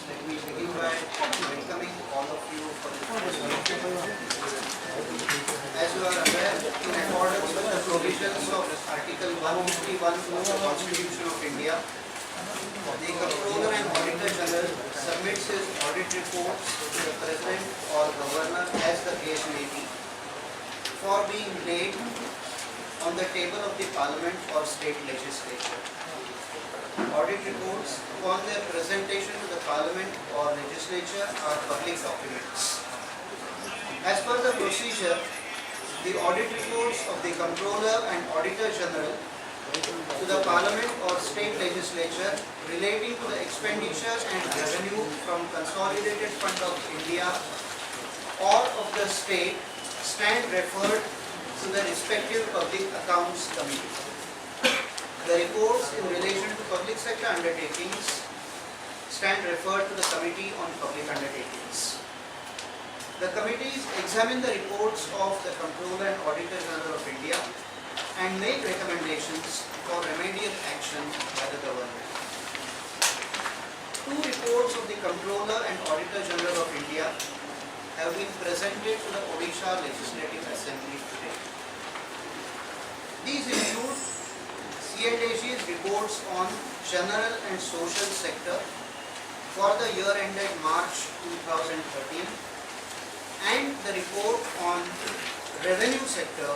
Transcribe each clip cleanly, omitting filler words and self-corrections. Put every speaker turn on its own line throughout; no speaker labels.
Let me begin by welcoming all of you for this meeting. As you are aware, in accordance with the provisions of Article 151 of the Constitution of India, the Comptroller and Auditor General submits his audit reports to the President or Governor as the case may be, for being laid on the table of the Parliament or State Legislature. Audit reports upon their presentation to the Parliament or Legislature are public documents. As per the procedure, the audit reports of the Comptroller and Auditor General to the Parliament or State Legislature relating to the expenditure and revenue from Consolidated Fund of India or of the state stand referred to the respective Public Accounts Committee. The reports in relation to public sector undertakings stand referred to the Committee on Public Undertakings. The committees examine the reports of the Comptroller and Auditor General of India and make recommendations for remedial action by the government. Two reports of the Comptroller and Auditor General of India have been presented to the Odisha Legislative Assembly today. These include G&SSA's reports on general and social sector for the year ended March 2013 and the report on revenue sector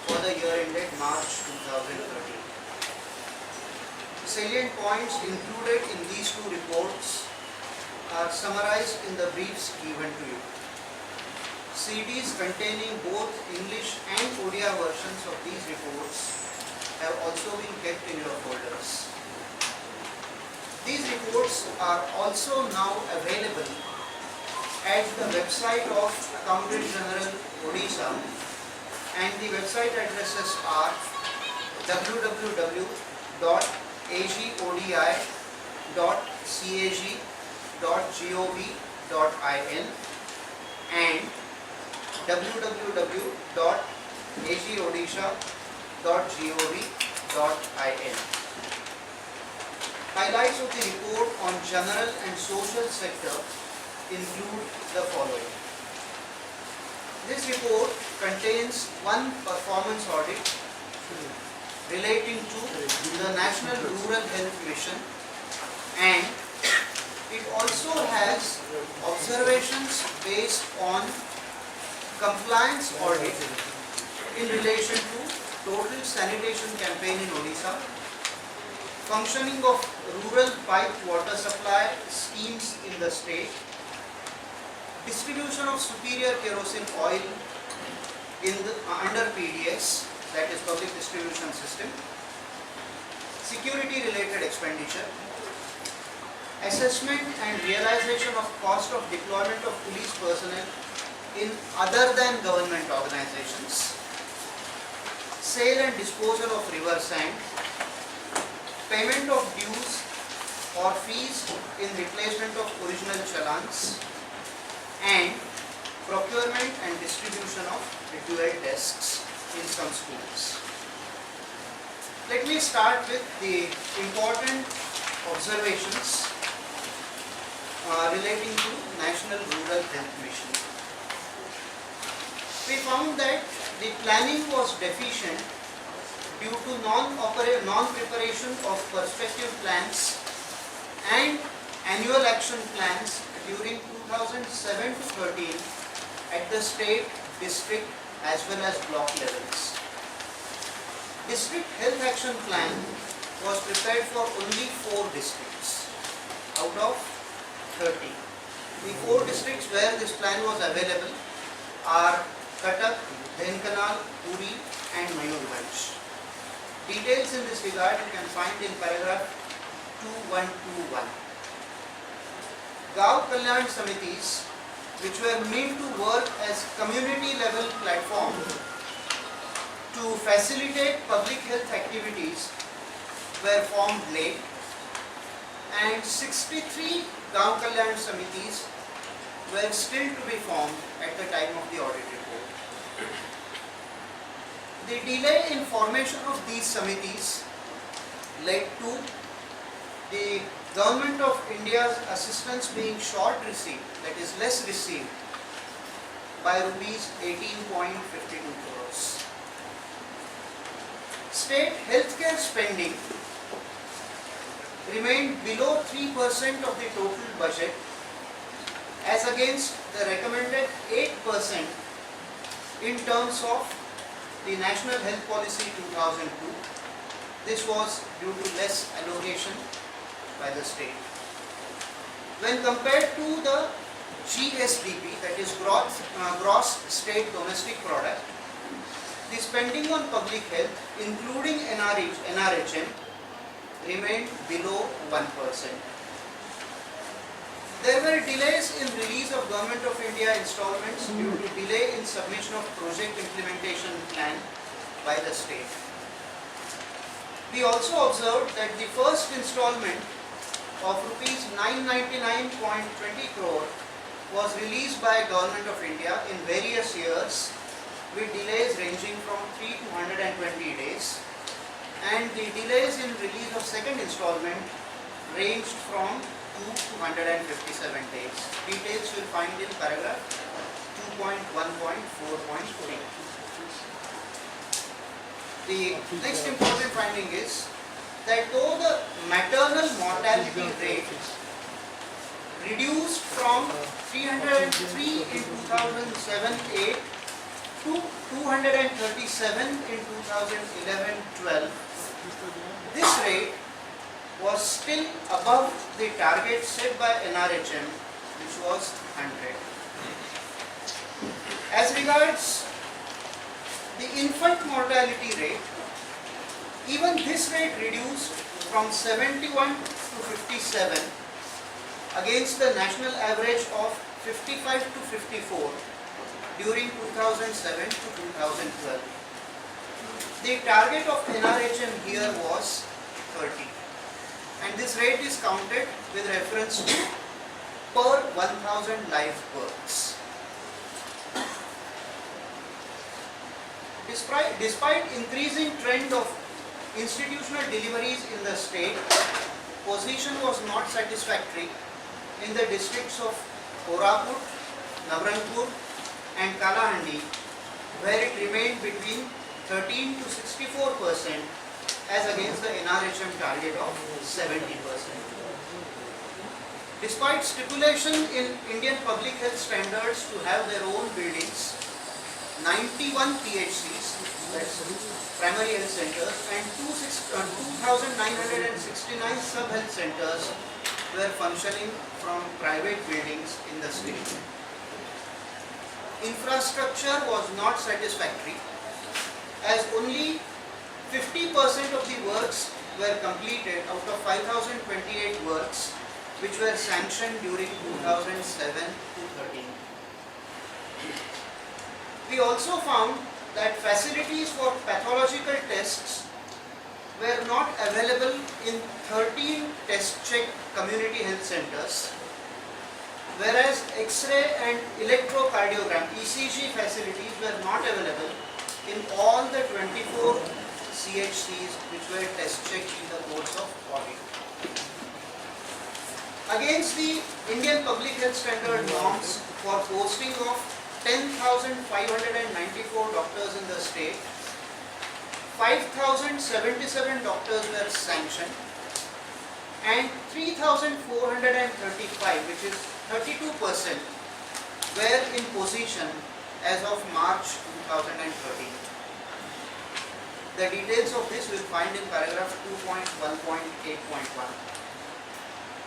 for the year ended March 2013. Salient points included in these two reports are summarized in the briefs given to you. CDs containing both English and Odia versions of these reports have also been kept in your folders. These reports are also now available at the website of Accountant General Odisha, and the website addresses are www.agodi.cag.gov.in and www.agodisha.gov.in. Highlights of the report on general and social sector include the following. This report contains one performance audit relating to the National Rural Health Mission, and it also has observations based on compliance audit in relation to total sanitation campaign in Odisha, functioning of rural piped water supply schemes in the state, distribution of superior kerosene oil in the, under PDS, that is Public Distribution System, security related expenditure, assessment and realization of cost of deployment of police personnel in other than government organizations, sale and disposal of river sand, payment of dues or fees in replacement of original challans, and procurement and distribution of dual desks in some schools. Let me start with the important observations relating to National Rural Health Mission. We found that the planning was deficient due to non-preparation of perspective plans and annual action plans during 2007 to 13 at the state, district as well as block levels. District Health Action Plan was prepared for only 4 districts out of 30. The 4 districts where this plan was available are Cuttack, Dhenkanal, Puri and Mayurbhanj. Details in this regard you can find in paragraph 2121. Gaon Kalyan Samitis, which were meant to work as community level platform to facilitate public health activities, were formed late, and 63 Gaon Kalyan Samitis were still to be formed at the time of the audit report. The delay in formation of these samitis led to the Government of India's assistance being short received, that is less received, by rupees 18.52 crores. State healthcare spending remained below 3% of the total budget as against the recommended 8% in terms of the National Health Policy 2002. This was due to less allocation by the state. When compared to the GSDP, that is gross state domestic product, the spending on public health, including NRHM, remained below 1%. There were delays in release of Government of India installments due to delay in submission of project implementation plan by the state. We also observed that the first installment of rupees 999.20 crore was released by Government of India in various years with delays ranging from 3 to 120 days, and the delays in release of second installment ranged from 2 to 157 days. Details you will find in paragraph 2.1.4.3. The next important finding is that though the maternal mortality rate reduced from 303 in 2007-8 to 237 in 2011-12, this rate was still above the target set by NRHM, which was 100. As regards the infant mortality rate, even this rate reduced from 71 to 57 against the national average of 55 to 54 during 2007 to 2012. The target of NRHM here was 30, and this rate is counted with reference to per 1000 live births. Despite increasing trend of institutional deliveries in the state, position was not satisfactory in the districts of Koraput, Navranpur and Kalahandi, where it remained between 13 to 64% as against the NRHM target of 70%. Despite stipulation in Indian Public Health Standards to have their own buildings, 91 PHCs, that's primary health centers, and 2,969 sub-health centers were functioning from private buildings in the state. Infrastructure was not satisfactory, as only 50% of the works were completed out of 5,028 works which were sanctioned during 2007 to 13. We also found that facilities for pathological tests were not available in 13 test check community health centers, whereas X-ray and electrocardiogram (ECG) facilities were not available in all the 24 CHCs which were test checked in the course of audit. Against the Indian Public Health Standard norms for posting of 10,594 doctors in the state, 5,077 doctors were sanctioned and 3,435, which is 32%, were in position as of March 2013. The details of this will find in paragraph 2.1.8.1.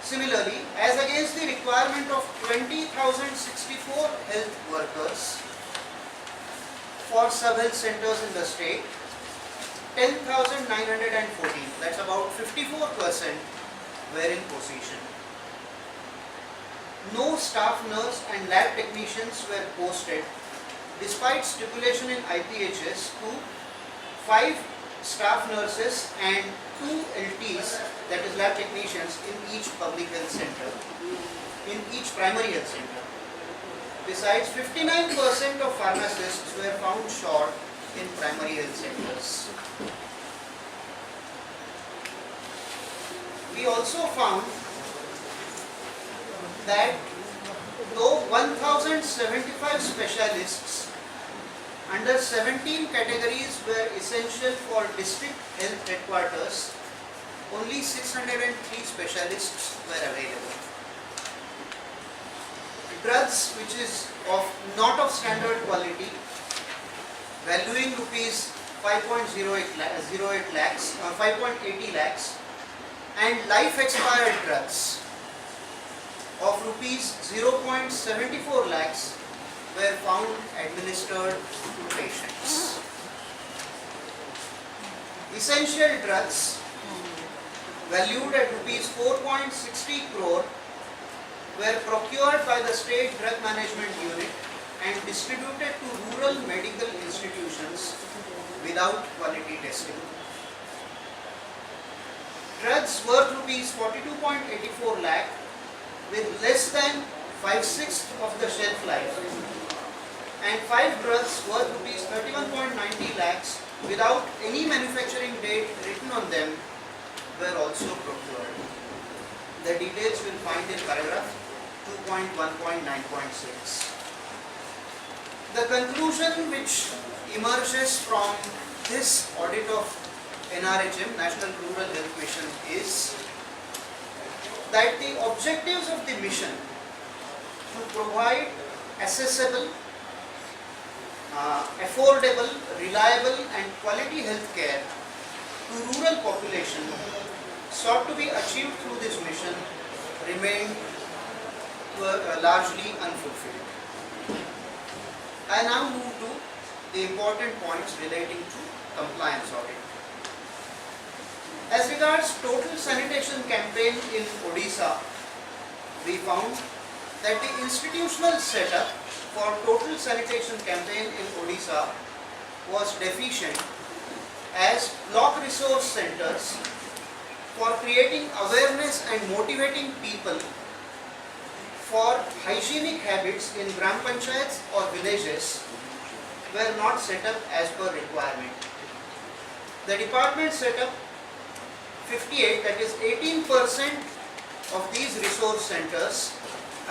Similarly, as against the requirement of 20,064 health workers for sub-health centers in the state, 10,914, that's about 54%, were in position. No staff nurse and lab technicians were posted despite stipulation in IPHS to 5 staff nurses and 2 LTs, that is lab technicians, in each public health center, in each primary health center. Besides, 59% of pharmacists were found short in primary health centers. We also found that though 1,075 specialists under 17 categories were essential for district health headquarters, only 603 specialists were available. Drugs which is not of standard quality, valuing rupees 5.80 lakhs, and life expired drugs of rupees 0.74 lakhs were found administered to patients. Essential drugs valued at rupees 4.60 crore were procured by the State Drug Management Unit and distributed to rural medical institutions without quality testing. Drugs worth rupees 42.84 lakh with less than 5/6 of the shelf life, and 5 drugs worth rupees 31.90 lakhs without any manufacturing date written on them were also procured. The details will find in paragraph 2.1.9.6. The conclusion which emerges from this audit of NRHM, National Rural Health Mission, is that the objectives of the mission to provide accessible, affordable, reliable and quality health care to rural population sought to be achieved through this mission remained largely unfulfilled. I now move to the important points relating to compliance audit. As regards total sanitation campaign in Odisha, we found that the institutional setup for total sanitation campaign in Odisha was deficient, as block resource centers for creating awareness and motivating people for hygienic habits in gram panchayats or villages were not set up as per requirement. The department set up 58, that is 18% of these resource centers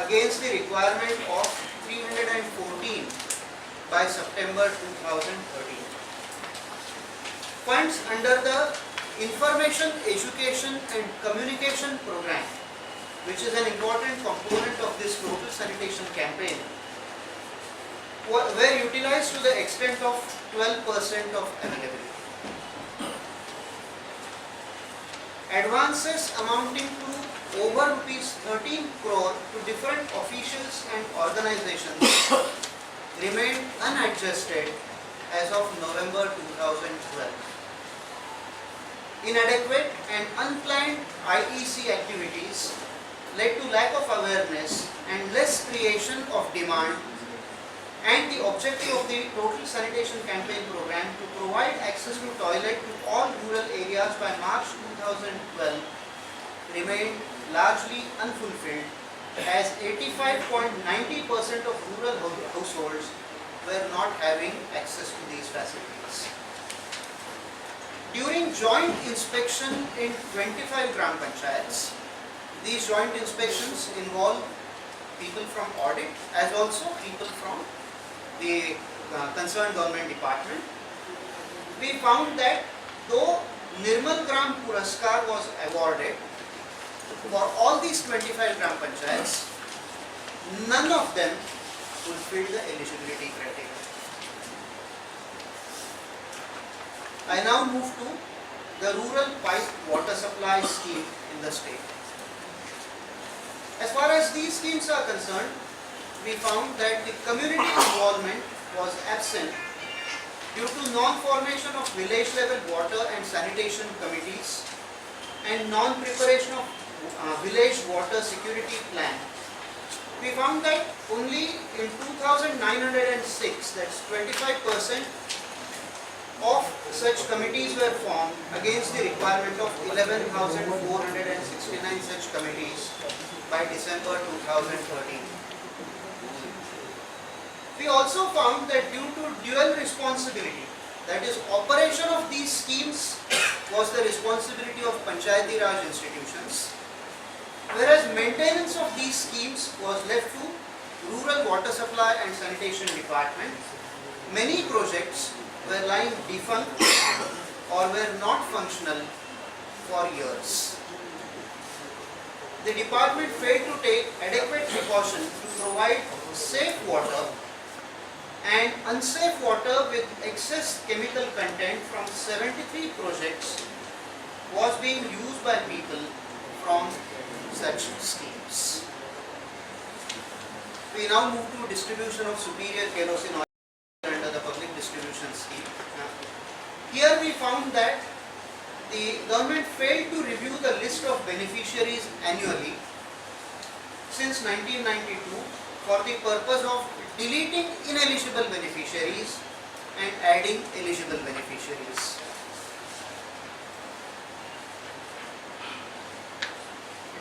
against the requirement of 314 by September 2013. Funds under the Information, Education and Communication Program, which is an important component of this total sanitation campaign, were utilized to the extent of 12% of availability. Advances amounting to over rupees 13 crore to different officials and organizations remained unadjusted as of November 2012. Inadequate and unplanned IEC activities led to lack of awareness and less creation of demand, and the objective of the total sanitation campaign program to provide access to toilet to all rural areas by March 2012 remained largely unfulfilled, as 85.90% of rural households were not having access to these facilities. During joint inspection in 25 gram panchayats, these joint inspections involve people from audit as also people from the concerned government department. We found that though Nirmal Gram Puraskar was awarded for all these 25 gram panchayats, none of them fulfilled the eligibility criteria. I now move to the rural pipe water supply scheme in the state. As far as these schemes are concerned, we found that the community involvement was absent due to non-formation of village level water and sanitation committees and non-preparation of village water security plan. We found that only in 2,906, that's 25% of such committees were formed against the requirement of 11,469 such committees by December 2013. We also found that due to dual responsibility, that is operation of these schemes was the responsibility of Panchayati Raj institutions, whereas maintenance of these schemes was left to Rural Water Supply and Sanitation Department. Many projects were lying defunct or were not functional for years. The department failed to take adequate precaution to provide safe water, and unsafe water with excess chemical content from 73 projects was being used by people from such schemes. We now move to distribution of superior kerosene oil under the public distribution scheme. Here we found that the government failed to review the list of beneficiaries annually since 1992 for the purpose of deleting ineligible beneficiaries and adding eligible beneficiaries.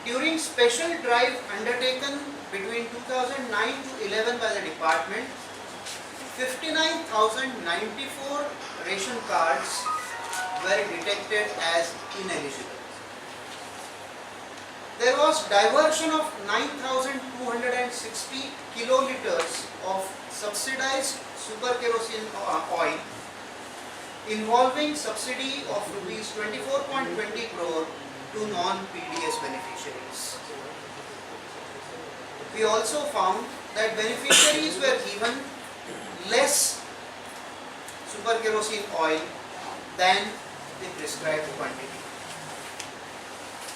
During special drive undertaken between 2009 to 11 by the department, 59,094 ration cards were detected as ineligible. There was diversion of 9,260 kiloliters of subsidized super kerosene oil involving subsidy of rupees 24.20 crore to non-PDS beneficiaries. We also found that beneficiaries were given less super kerosene oil than the prescribed quantity.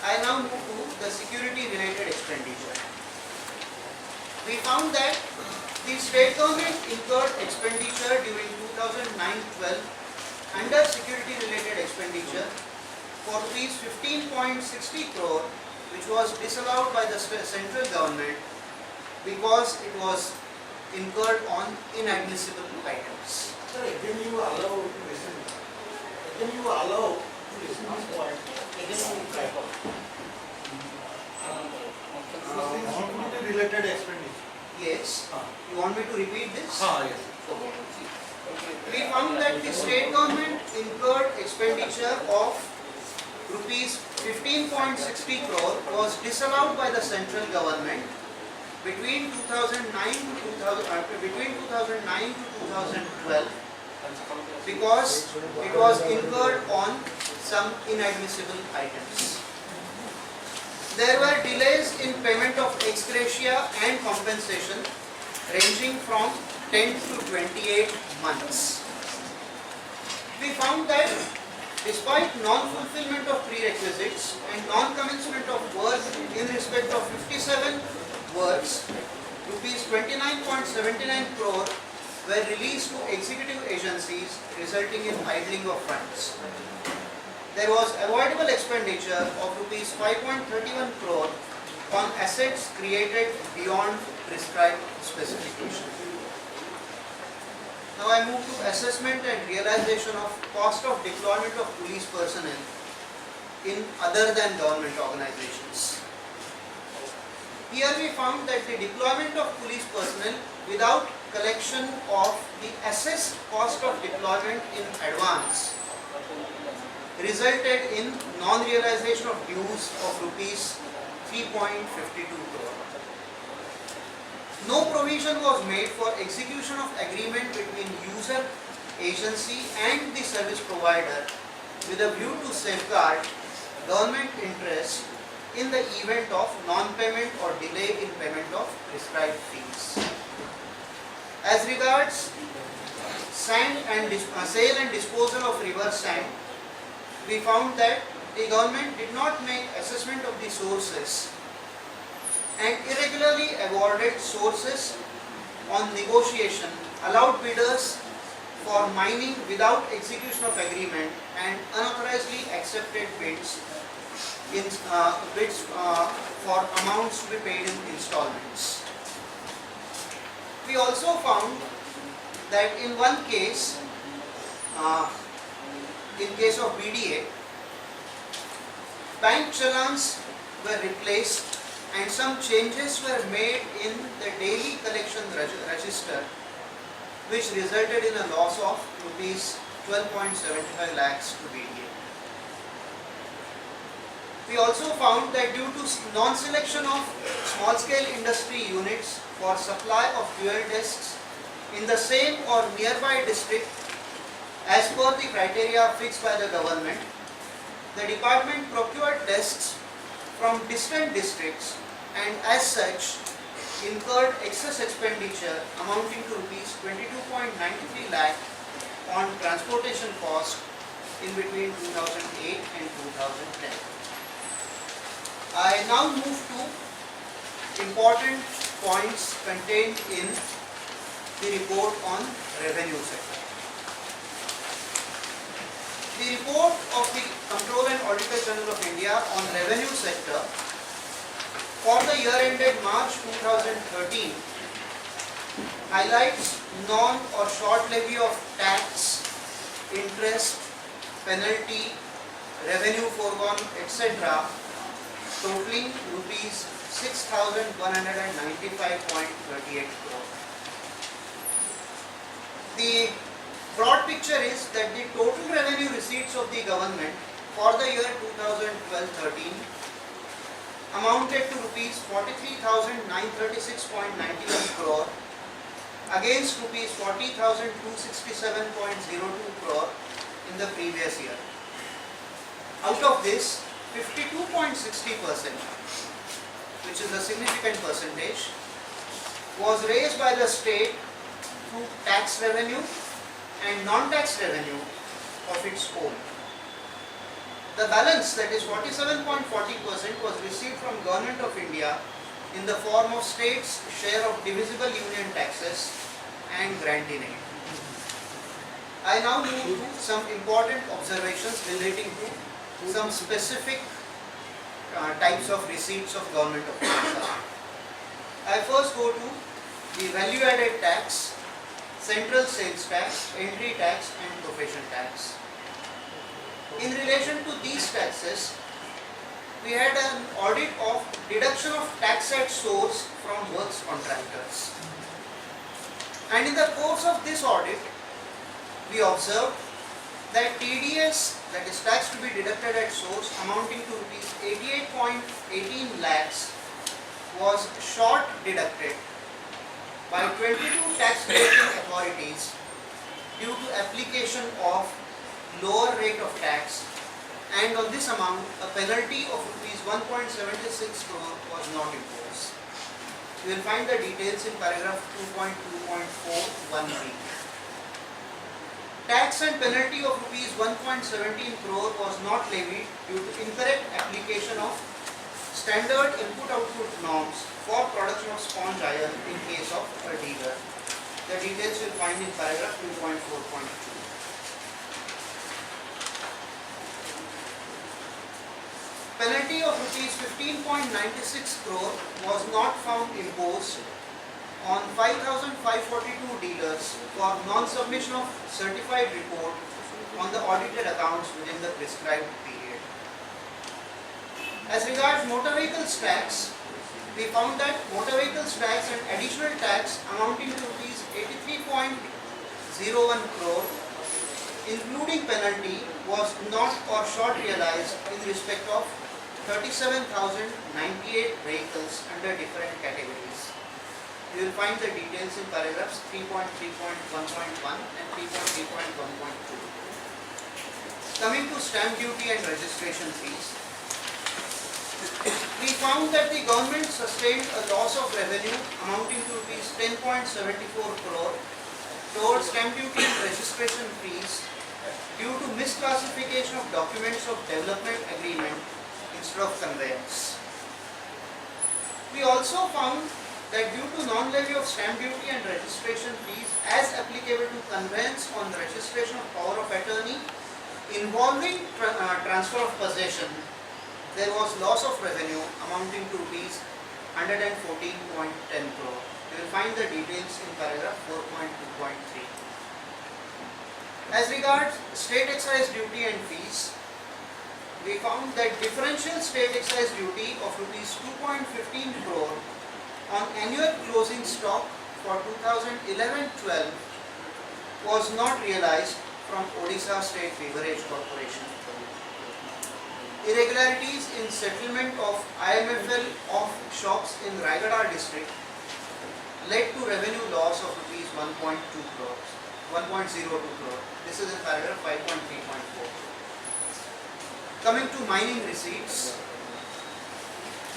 I now move to the security related expenditure. We found that the state government incurred expenditure during 2009-12 under security related expenditure for rupees 15.60 crore, which was disallowed by the central government because it was incurred on inadmissible items.
Sir, again you allow to listen. Again you allow to listen this point. Again you type out. Not related expenditure.
Yes. You want me to repeat this?
Yes.
We found that the state government incurred expenditure of rupees 15.60 crore was disallowed by the central government between 2009 to 2012 because it was incurred on some inadmissible items. There were delays in payment of ex gratia and compensation ranging from 10 to 28 months. We found that despite non-fulfillment of prerequisites and non-commencement of work in respect of 57 works, rupees 29.79 crore were released to executive agencies, resulting in idling of funds. There was avoidable expenditure of rupees 5.31 crore on assets created beyond prescribed specification. Now I move to assessment and realization of cost of deployment of police personnel in other than government organizations. Here we found that the deployment of police personnel without collection of the assessed cost of deployment in advance resulted in non-realization of dues of rupees 3.52 crore. No provision was made for execution of agreement between user agency and the service provider with a view to safeguard government interest in the event of non-payment or delay in payment of prescribed fees. As regards sand and sale and disposal of river sand, we found that the government did not make assessment of the sources and irregularly awarded sources on negotiation, allowed bidders for mining without execution of agreement, and unauthorizedly accepted bids for amounts to be paid in installments. We also found that in one case, in case of BDA, bank challans were replaced and some changes were made in the daily collection register, which resulted in a loss of rupees 12.75 lakhs to BDA. We also found that due to non-selection of small-scale industry units for supply of fuel desks in the same or nearby district as per the criteria fixed by the government, the department procured desks from distant districts and as such incurred excess expenditure amounting to rupees 22.93 lakh on transportation cost in between 2008 and 2010. I now move to important points contained in the report on revenue sector. The report of the Comptroller and Auditor General of India on revenue sector for the year ended March 2013 highlights non or short levy of tax, interest, penalty, revenue foregone, etc. totaling rupees 6,195.38 crore. The broad picture is that the total revenue receipts of the government for the year 2012-13 amounted to rupees 43,936.91 crore against rupees 40,267.02 crore in the previous year. Out of this, 52.60%, which is a significant percentage, was raised by the state through tax revenue and non-tax revenue of its own. The balance, that is 47.40%, was received from Government of India in the form of state's share of divisible union taxes and grant in aid. I now move to some important observations relating to some specific types of receipts of Government of India. I first go to the value added tax, central sales tax, entry tax and profession tax. In relation to these taxes, we had an audit of deduction of tax at source from works contractors. And in the course of this audit, we observed that TDS, that is tax to be deducted at source, amounting to rupees 88.18 lakhs was short deducted by 22 tax collecting authorities due to application of lower rate of tax, and on this amount a penalty of rupees 1.76 crore was not imposed. You will find the details in paragraph 2.2.41b. Tax and penalty of rupees 1.17 crore was not levied due to incorrect application of standard input-output norms for production of sponge iron in case of a dealer. The details you will find in paragraph 2.4.2. Penalty of rupees 15.96 crore was not found imposed on 5,542 dealers for non-submission of certified report on the audited accounts within the prescribed period. As regards motor vehicles tax, we found that motor vehicles tax and additional tax amounting to rupees 83.01 crore including penalty, was not or short realized in respect of 37,098 vehicles under different categories. You will find the details in paragraphs 3.3.1.1 and 3.3.1.2. Coming to stamp duty and registration fees, we found that the government sustained a loss of revenue amounting to rupees 10.74 crore towards stamp duty and registration fees due to misclassification of documents of development agreement instead of conveyance. We also found that due to non-levy of stamp duty and registration fees as applicable to conveyance on the registration of power of attorney involving transfer of possession, there was loss of revenue amounting to rupees 114.10 crore. You will find the details in paragraph 4.2.3. As regards state excise duty and fees, we found that differential state excise duty of rupees 2.15 crore on annual closing stock for 2011-12 was not realized from Odisha State Beverage Corporation. Irregularities in settlement of IMFL of shops in Raigada district led to revenue loss of rupees 1.02 crore. This is in paragraph 5.3.4. Coming to mining receipts,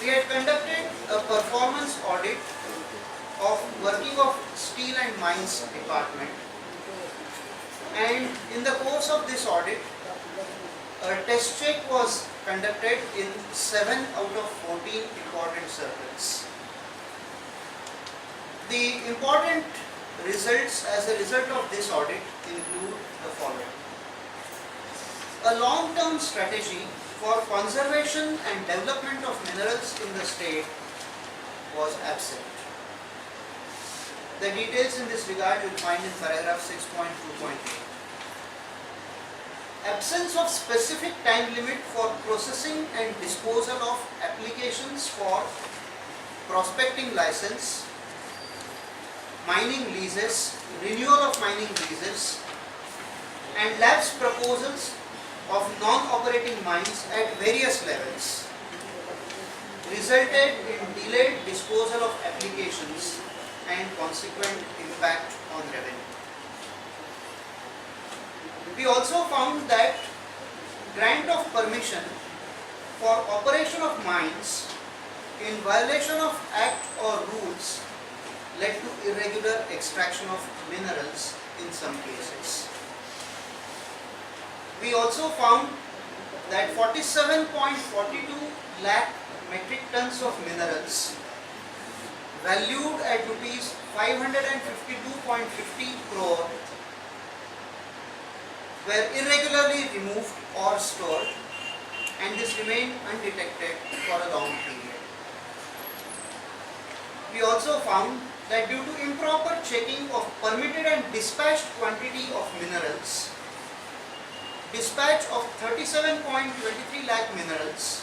we had conducted a performance audit of working of steel and mines department, and in the course of this audit, a test check was conducted in 7 out of 14 important circuits. The important results as a result of this audit include the following. A long-term strategy for conservation and development of minerals in the state was absent. The details in this regard you will find in paragraph 6.2.8. Absence of specific time limit for processing and disposal of applications for prospecting license, mining leases, renewal of mining leases, and lapse proposals of non-operating mines at various levels resulted in delayed disposal of applications and consequent impact on revenue. We also found that grant of permission for operation of mines in violation of Act or rules led to irregular extraction of minerals in some cases. We also found that 47.42 lakh metric tons of minerals valued at rupees 552.50 crore were irregularly removed or stored, and this remained undetected for a long period. We also found that due to improper checking of permitted and dispatched quantity of minerals, dispatch of 37.23 lakh minerals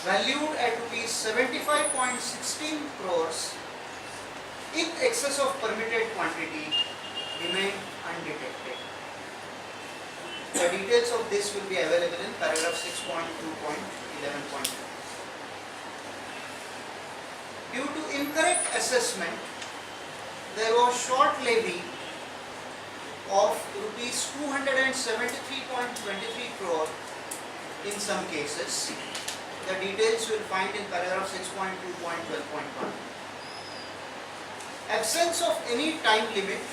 valued at rupees 75.16 crores in excess of permitted quantity remained undetected. The details of this will be available in paragraph 6.2.11.2. Due to incorrect assessment, there was short levy of rupees 273.23 crore in some cases. The details you will find in paragraph 6.2.12.1. Absence of any time limit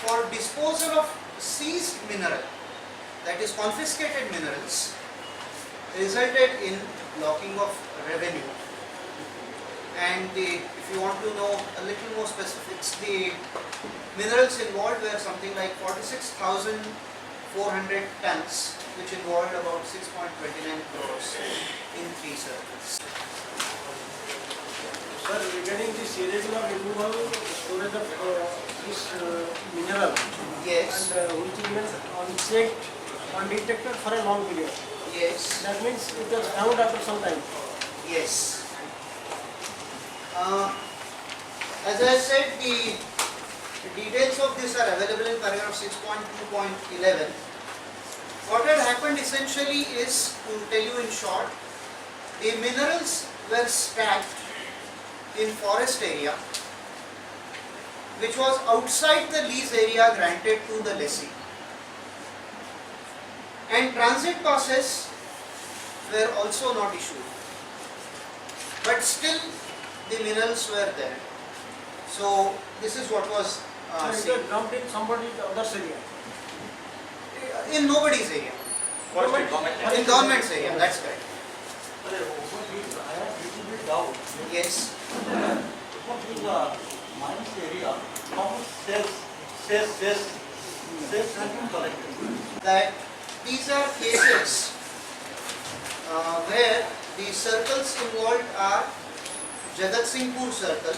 for disposal of seized mineral, that is confiscated minerals, resulted in blocking of revenue. And if you want to know a little more specifics, the minerals involved were something like 46,400 tons, which involved about 6.29 crores in 3 circles.
Sir, regarding this irregular removal, storage of this mineral,
Yes.
and which remains unchecked, undetected for a long period.
Yes.
That means it was found after some time.
Yes. As I said, the The details of this are available in paragraph 6.2.11. What had happened essentially is, to tell you in short, the minerals were stacked in forest area which was outside the lease area granted to the lessee, and transit passes were also not issued, but still the minerals were there. So this is what was
So it was dumped in somebody's other's area.
in nobody's area, in government's area, that's correct.
I have little bit doubt.
Yes.
What is the mines area, how much cells have been collected?
That these are cases where the circles involved are Jagatsinghpur circle,